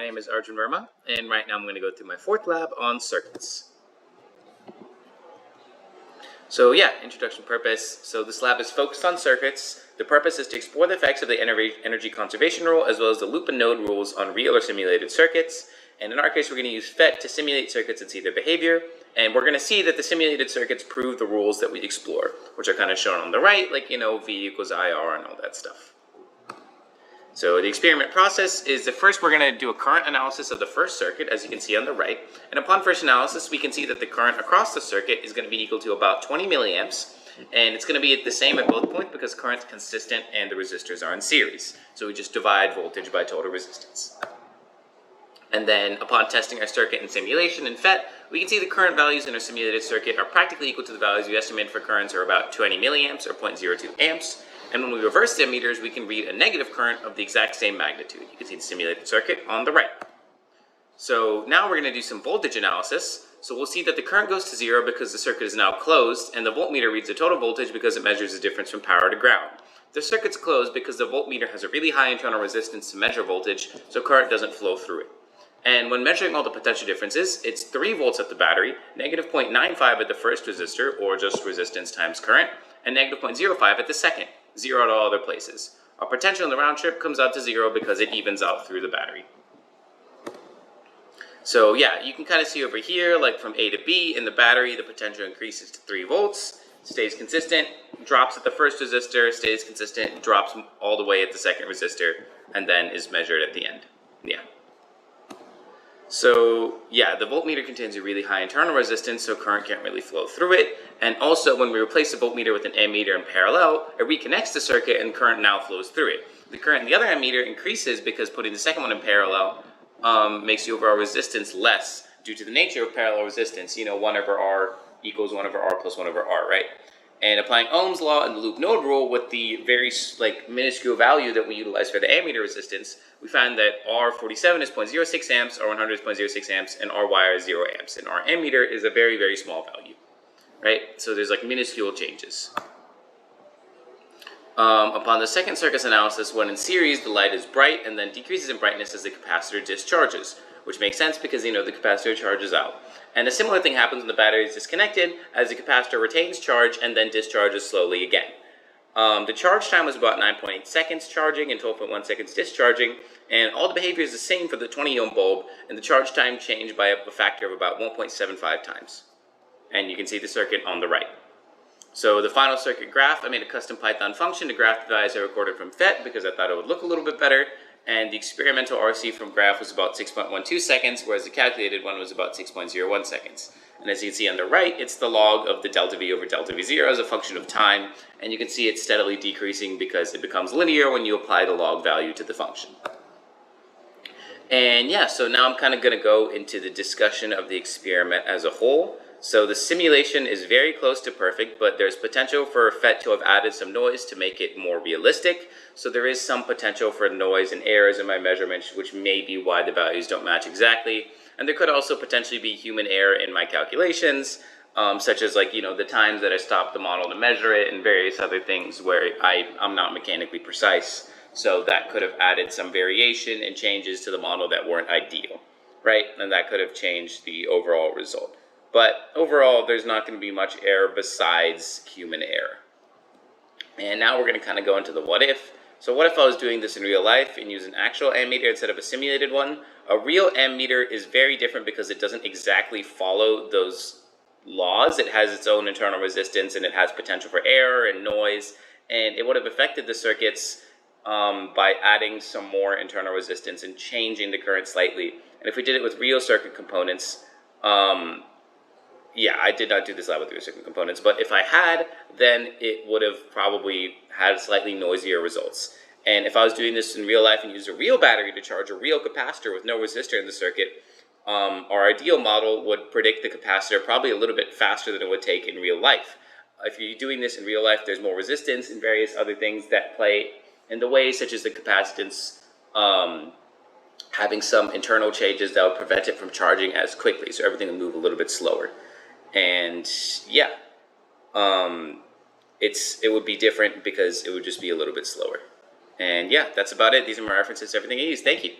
name is Arjun Verma, and right now I'm going to go through my fourth lab on circuits. So yeah, introduction purpose. So this lab is focused on circuits. The purpose is to explore the effects of the energy conservation rule as well as the loop and node rules on real or simulated circuits. And in our case, we're going to use PHYS to simulate circuits and see their behavior. And we're going to see that the simulated circuits prove the rules that we explore, which are kind of shown on the right, like, V equals IR and all that stuff. So the experiment process is that first we're going to do a current analysis of the first circuit, as you can see on the right. And upon first analysis, we can see that the current across the circuit is going to be equal to about 20 milliamps. And it's going to be the same at both points because current's consistent and the resistors are in series. So we just divide voltage by total resistance. And then upon testing our circuit in simulation in PHYS, we can see the current values in our simulated circuit are practically equal to the values we estimated for currents, are about 20 milliamps or 0.02 amps. And when we reverse the ammeters, we can read a negative current of the exact same magnitude. You can see the simulated circuit on the right. So now we're going to do some voltage analysis. So we'll see that the current goes to 0 because the circuit is now closed, and the voltmeter reads the total voltage because it measures the difference from power to ground. The circuit's closed because the voltmeter has a really high internal resistance to measure voltage, so current doesn't flow through it. And when measuring all the potential differences, it's 3 volts at the battery, negative 0.95 at the first resistor, or just resistance times current, and negative 0.05 at the second, 0 at all other places. Our potential in the round trip comes out to 0 because it evens out through the battery. So yeah, you can kind of see over here, like from A to B in the battery, the potential increases to 3 volts, stays consistent, drops at the first resistor, stays consistent, drops all the way at the second resistor, and then is measured at the end. Yeah. So yeah, the voltmeter contains a really high internal resistance, so current can't really flow through it. And also, when we replace the voltmeter with an ammeter in parallel, it reconnects the circuit and current now flows through it. The current in the other ammeter increases because putting the second one in parallel makes the overall resistance less due to the nature of parallel resistance. 1 over R equals 1 over R plus 1 over R, right? And applying Ohm's law and the loop node rule with the very minuscule value that we utilize for the ammeter resistance, we find that R47 is 0.06 amps, R100 is 0.06 amps, and RY is 0 amps. And our ammeter is a very, very small value, right? So there's minuscule changes. Upon the second circuit's analysis, when in series, the light is bright and then decreases in brightness as the capacitor discharges, which makes sense because, the capacitor charges out. And a similar thing happens when the battery is disconnected, as the capacitor retains charge and then discharges slowly again. The charge time was about 9.8 seconds charging and 12.1 seconds discharging, and all the behavior is the same for the 20 ohm bulb, and the charge time changed by a factor of about 1.75 times. And you can see the circuit on the right. So the final circuit graph, I made a custom Python function to graph the values I recorded from PHYS because I thought it would look a little bit better. And the experimental RC from graph was about 6.12 seconds, whereas the calculated one was about 6.01 seconds. And as you can see on the right, it's the log of the delta V over delta V0 as a function of time. And you can see it's steadily decreasing because it becomes linear when you apply the log value to the function. And yeah, so now I'm kind of going to go into the discussion of the experiment as a whole. So the simulation is very close to perfect, but there's potential for PHYS to have added some noise to make it more realistic. So there is some potential for noise and errors in my measurements, which may be why the values don't match exactly. And there could also potentially be human error in my calculations, such as the times that I stopped the model to measure it and various other things where I'm not mechanically precise. So that could have added some variation and changes to the model that weren't ideal, right? And that could have changed the overall result. But overall, there's not going to be much error besides human error. And now we're going to kind of go into the what if. So what if I was doing this in real life and use an actual ammeter instead of a simulated one? A real ammeter is very different because it doesn't exactly follow those laws. It has its own internal resistance and it has potential for error and noise. And it would have affected the circuits by adding some more internal resistance and changing the current slightly. And if we did it with real circuit components, yeah, I did not do this lab with real circuit components, but if I had, then it would have probably had slightly noisier results. And if I was doing this in real life and used a real battery to charge a real capacitor with no resistor in the circuit, our ideal model would predict the capacitor probably a little bit faster than it would take in real life. If you're doing this in real life, there's more resistance and various other things that play in the way, such as the capacitance having some internal changes that would prevent it from charging as quickly, so everything would move a little bit slower. And yeah, it would be different because it would just be a little bit slower. And yeah, that's about it. These are my references to everything I use. Thank you.